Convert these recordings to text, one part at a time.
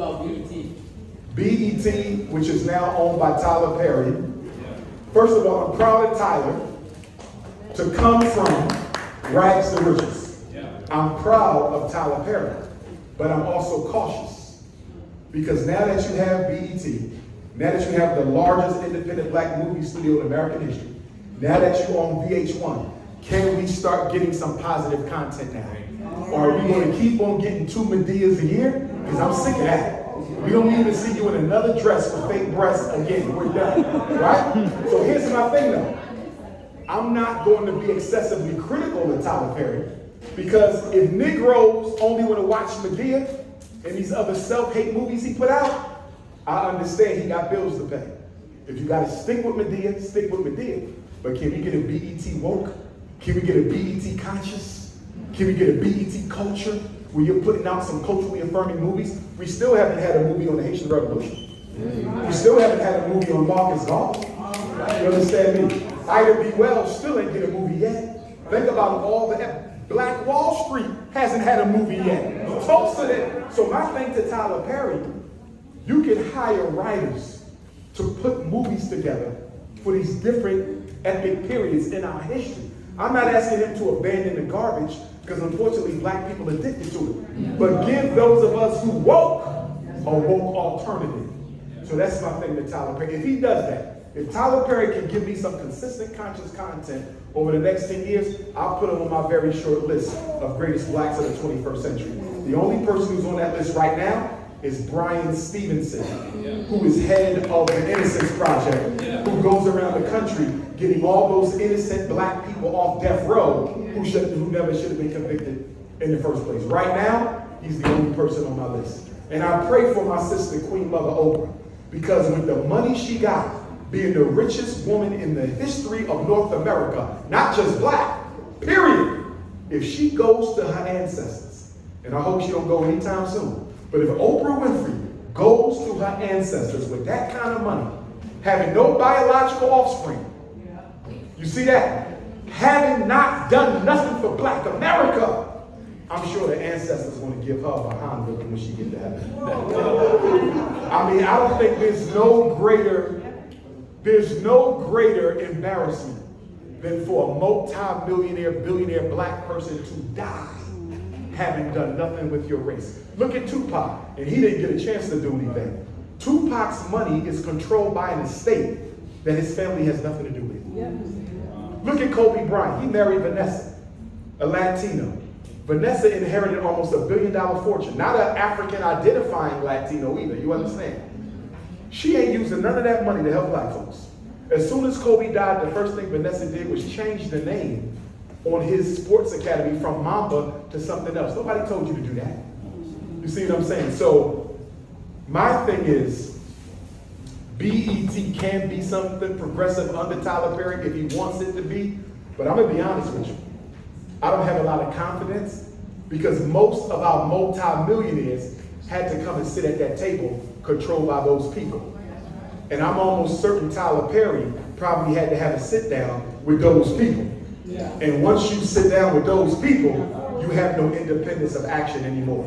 about B.e.t? B.e.t, which is now owned by Tyler Perry. First of all, I'm proud of Tyler to come from rags to riches. I'm proud of Tyler Perry, but I'm also cautious because now that you have B.e.t, now that you have the largest independent black movie studio in American history, now that you own VH1, can we start getting some positive content now? Or are we going to keep on getting 2 Medeas a year? Because I'm sick of that. We don't need to see you in another dress with fake breasts again. We're done, right? So here's my thing though. I'm not going to be excessively critical of Tyler Perry because if Negroes only want to watch Medea and these other self-hate movies he put out, I understand he got bills to pay. If you got to stick with Medea, stick with Medea. But can we get a B.e.t woke? Can we get a B.e.t conscious? Can we get a B.e.t culture where you're putting out some culturally affirming movies? We still haven't had a movie on the Haitian Revolution. We still haven't had a movie on Marcus Garvey. You understand me? Ida B. Wells still ain't get a movie yet. Think about all the Black Wall Street hasn't had a movie yet. Tulsa did. So my thing to Tyler Perry, you can hire writers to put movies together for these different epic periods in our history. I'm not asking him to abandon the garbage because unfortunately black people are addicted to it. But give those of us who woke a woke alternative. So that's my thing to Tyler Perry. If he does that, if Tyler Perry can give me some consistent conscious content over the next 10 years, I'll put him on my very short list of greatest blacks of the 21st century. The only person who's on that list right now is Brian Stevenson, who is head of the Innocence Project, who goes around the country getting all those innocent black people off death row who never should have been convicted in the first place. Right now, he's the only person on my list. And I pray for my sister, Queen Mother Oprah, because with the money she got, being the richest woman in the history of North America, not just black, period, if she goes to her ancestors, and I hope she don't go anytime soon, but if Oprah Winfrey goes to her ancestors with that kind of money, having no biological offspring, you see that? Having not done nothing for black America, I'm sure the ancestors want to give her a behind looking when she gets to heaven. I mean, I don't think there's no greater embarrassment than for a multi-millionaire, billionaire black person to die having done nothing with your race. Look at Tupac, and he didn't get a chance to do anything. Tupac's money is controlled by an estate that his family has nothing to do with. Look at Kobe Bryant. He married Vanessa, a Latino. Vanessa inherited almost $1 billion fortune. Not an African-identifying Latino either, you understand? She ain't using none of that money to help black folks. As soon as Kobe died, the first thing Vanessa did was change the name on his sports academy from Mamba to something else. Nobody told you to do that. You see what I'm saying? So my thing is, B.e.t. can be something progressive under Tyler Perry if he wants it to be, but I'm gonna be honest with you. I don't have a lot of confidence because most of our multi-millionaires had to come and sit at that table controlled by those people. And I'm almost certain Tyler Perry probably had to have a sit down with those people. And once you sit down with those people, you have no independence of action anymore.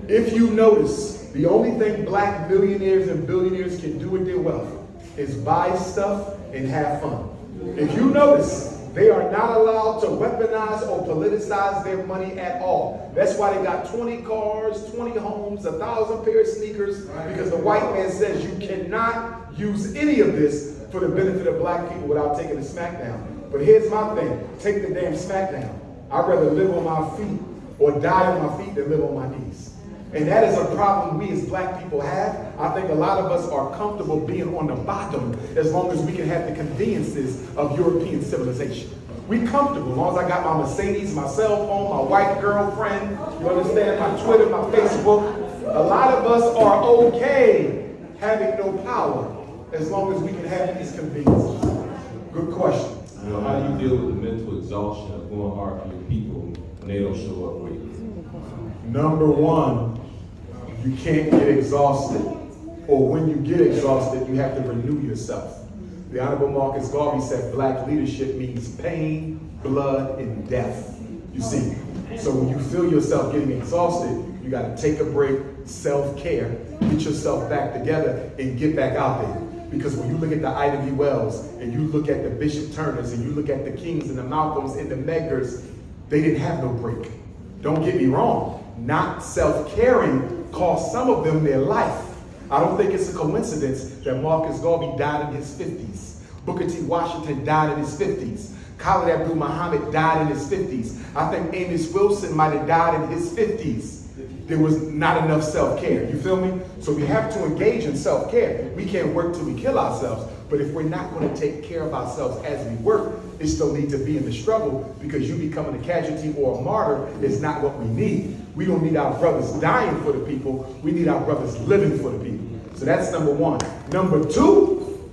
If you notice, the only thing black millionaires and billionaires can do with their wealth is buy stuff and have fun. If you notice, they are not allowed to weaponize or politicize their money at all. That's why they got 20 cars, 20 homes, 1,000 pairs of sneakers, because the white man says you cannot use any of this for the benefit of black people without taking a smackdown. But here's my thing, take the damn smackdown. I'd rather live on my feet or die on my feet than live on my knees. And that is a problem we as black people have. I think a lot of us are comfortable being on the bottom as long as we can have the conveniences of European civilization. We comfortable as long as I got my Mercedes, my cell phone, my white girlfriend, you understand, my Twitter, my Facebook. A lot of us are okay having no power as long as we can have these conveniences. Good question. You know, how do you deal with the mental exhaustion of going hard for your people when they don't show up for you? Number one, you can't get exhausted. Or when you get exhausted, you have to renew yourself. The Honorable Marcus Garvey said black leadership means pain, blood, and death. You see, so when you feel yourself getting exhausted, you got to take a break, self-care, get get yourself back together and get back out there. Because when you look at the Ida B. Wells, and you look at the Bishop Turners, and you look at the Kings and the Malcolms and the Medgars, they didn't have no break. Don't get me wrong. Not self-caring cost some of them their life. I don't think it's a coincidence that Marcus Garvey died in his 50s. Booker T. Washington died in his 50s. Khalid Abdul Muhammad died in his 50s. I think Amos Wilson might have died in his 50s. There was not enough self-care. You feel me? So we have to engage in self-care. We can't work till we kill ourselves. But if we're not going to take care of ourselves as we work, it still needs to be in the struggle, because you becoming a casualty or a martyr is not what we need. We don't need our brothers dying for the people. We need our brothers living for the people. So that's number one. Number two,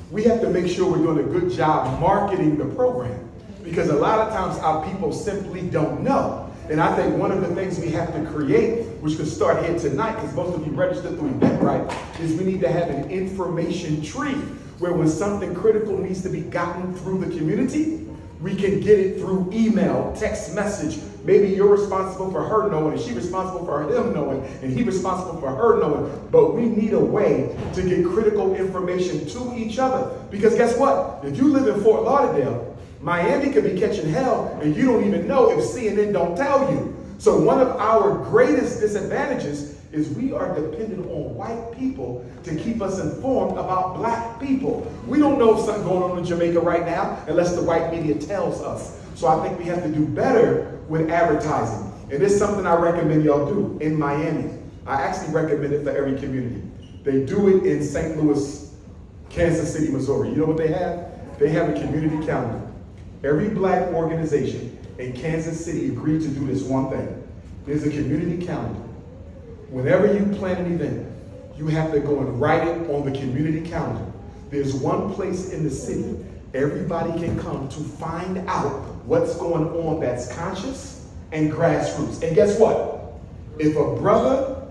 we have to make sure we're doing a good job marketing the program, because a lot of times our people simply don't know. And I think one of the things we have to create, which could start here tonight, because most of you registered through Eventbrite, is we need to have an information tree where when something critical needs to be gotten through the community, we can get it through email, text message. Maybe you're responsible for her knowing, and she's responsible for him knowing, and he's responsible for her knowing. But we need a way to get critical information to each other. Because guess what? If you live in Fort Lauderdale, Miami could be catching hell, and you don't even know if CNN don't tell you. So one of our greatest disadvantages is we are dependent on white people to keep us informed about black people. We don't know if something's going on in Jamaica right now unless the white media tells us. So I think we have to do better with advertising. And it's something I recommend y'all do in Miami. I actually recommend it for every community. They do it in St. Louis, Kansas City, Missouri. You know what they have? They have a community calendar. Every black organization in Kansas City agreed to do this one thing. There's a community calendar. Whenever you plan an event, you have to go and write it on the community calendar. There's one place in the city everybody can come to find out what's going on that's conscious and grassroots. And guess what? If a brother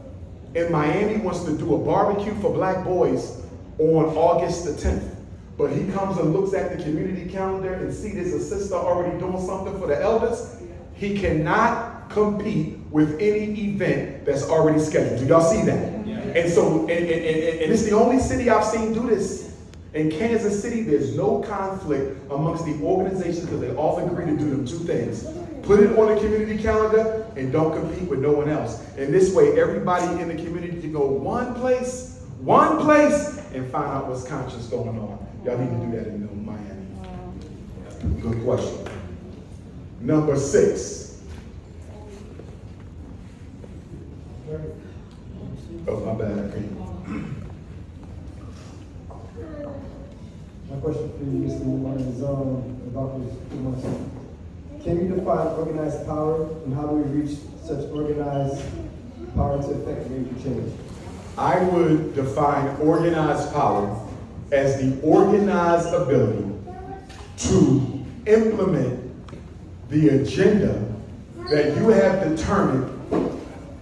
in Miami wants to do a barbecue for black boys on August the 10th, but he comes and looks at the community calendar and sees there's a sister already doing something for the elders, he cannot compete with any event that's already scheduled. Do y'all see that? Yeah. And so, and it's the only city I've seen do this. In Kansas City, there's no conflict amongst the organizations because they all agree to do them two things. Put it on the community calendar and don't compete with no one else. And this way, everybody in the community can go one place, and find out what's conscious going on. Y'all need to do that in Miami. Good question. Number 6. Oh, my bad. My question for you, Mr. Umar, is Dr. Umar. Can you define organized power, and how do we reach such organized power to effect major change? I would define organized power as the organized ability to implement the agenda that you have determined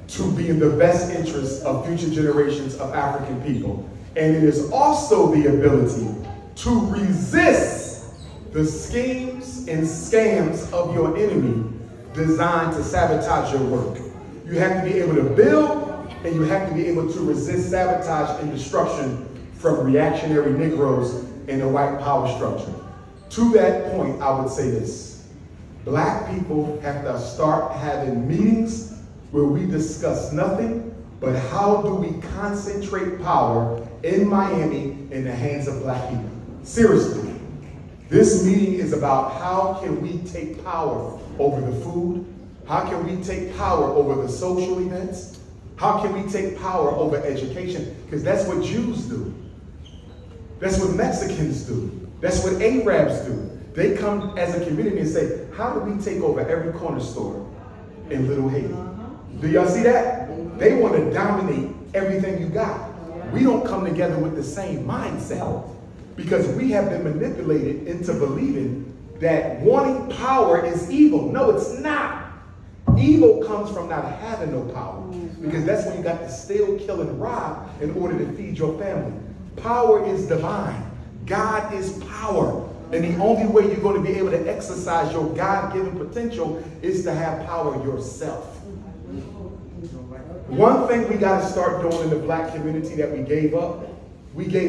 to be in the best interest of future generations of African people. And it is also the ability to resist the schemes and scams of your enemy designed to sabotage your work. You have to be able to build, and you have to be able to resist sabotage and destruction from reactionary Negroes in the white power structure. To that point, I would say this. Black people have to start having meetings where we discuss nothing but how do we concentrate power in Miami in the hands of black people. Seriously, this meeting is about how can we take power over the food, how can we take power over the social events, how can we take power over education, because that's what Jews do. That's what Mexicans do. That's what Arabs do. They come as a community and say, how do we take over every corner store in Little Haiti? Do y'all see that? They want to dominate everything you got. We don't come together with the same mindset because we have been manipulated into believing that wanting power is evil. No, it's not. Evil comes from not having no power, because that's when you got to steal, kill, and rob in order to feed your family. Power is divine. God is power. And the only way you're going to be able to exercise your God-given potential is to have power yourself. One thing we got to start doing in the black community that we gave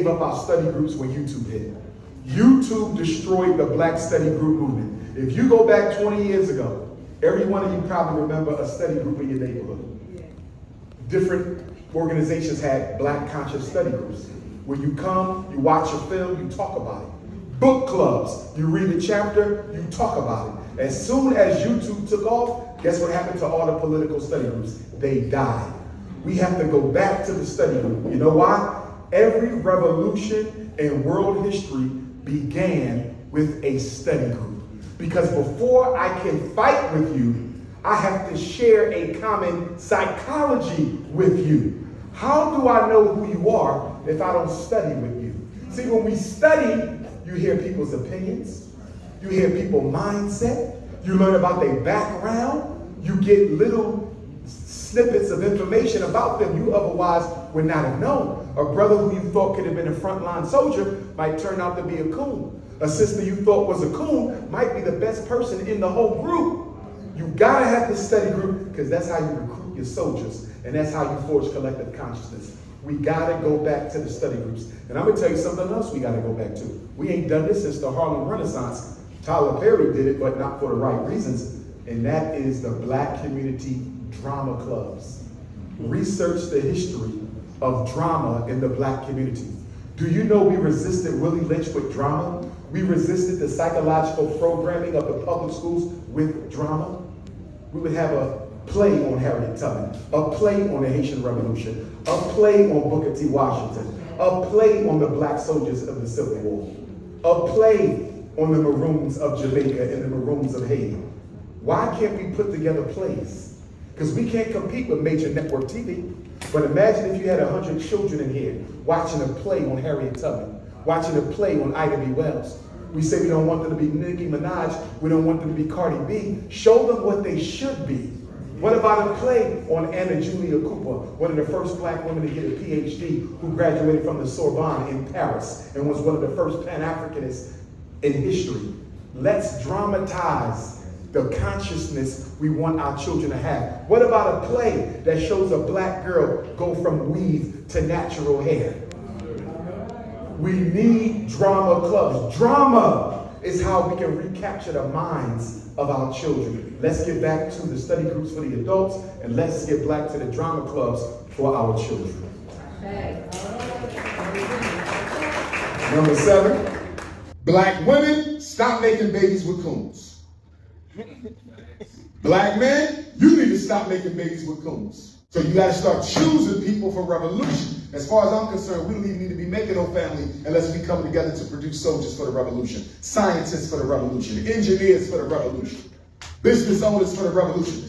up our study groups when YouTube hit. YouTube destroyed the black study group movement. If you go back 20 years ago, every one of you probably remember a study group in your neighborhood. Different organizations had black conscious study groups. Where you come, you watch a film, you talk about it. Book clubs, you read a chapter, you talk about it. As soon as YouTube took off, guess what happened to all the political study groups? They died. We have to go back to the study group. You know why? Every revolution in world history began with a study group. Because before I can fight with you, I have to share a common psychology with you. How do I know who you are if I don't study with you? See, when we study, you hear people's opinions, you hear people's mindset, you learn about their background, you get little snippets of information about them you otherwise would not have known. A brother who you thought could have been a frontline soldier might turn out to be a coon. A sister you thought was a coon might be the best person in the whole group. You gotta have this study group because that's how you recruit your soldiers and that's how you forge collective consciousness. We gotta go back to the study groups. And I'm gonna tell you something else we gotta go back to. We ain't done this since the Harlem Renaissance. Tyler Perry did it, but not for the right reasons. And that is the black community drama clubs. Research the history of drama in the black community. Do you know we resisted Willie Lynch with drama? We resisted the psychological programming of the public schools with drama. We would have a play on Harriet Tubman, a play on the Haitian Revolution, a play on Booker T. Washington, a play on the black soldiers of the Civil War, a play on the Maroons of Jamaica and the Maroons of Haiti. Why can't we put together plays? Because we can't compete with major network TV. But imagine if you had 100 children in here watching a play on Harriet Tubman, watching a play on Ida B. Wells. We say we don't want them to be Nicki Minaj, we don't want them to be Cardi B. Show them what they should be. What about a play on Anna Julia Cooper, one of the first black women to get a PhD, who graduated from the Sorbonne in Paris and was one of the first Pan-Africanists in history? Let's dramatize the consciousness we want our children to have. What about a play that shows a black girl go from weave to natural hair? We need drama clubs. Drama is how we can recapture the minds of our children. Let's get back to the study groups for the adults, and let's get back to the drama clubs for our children. Number 7, black women, stop making babies with coons. Black men, you need to stop making babies with coons. So you got to start choosing people for revolution. As far as I'm concerned, we don't even need to be making no family unless we come together to produce soldiers for the revolution, scientists for the revolution, engineers for the revolution, business owners for the revolution.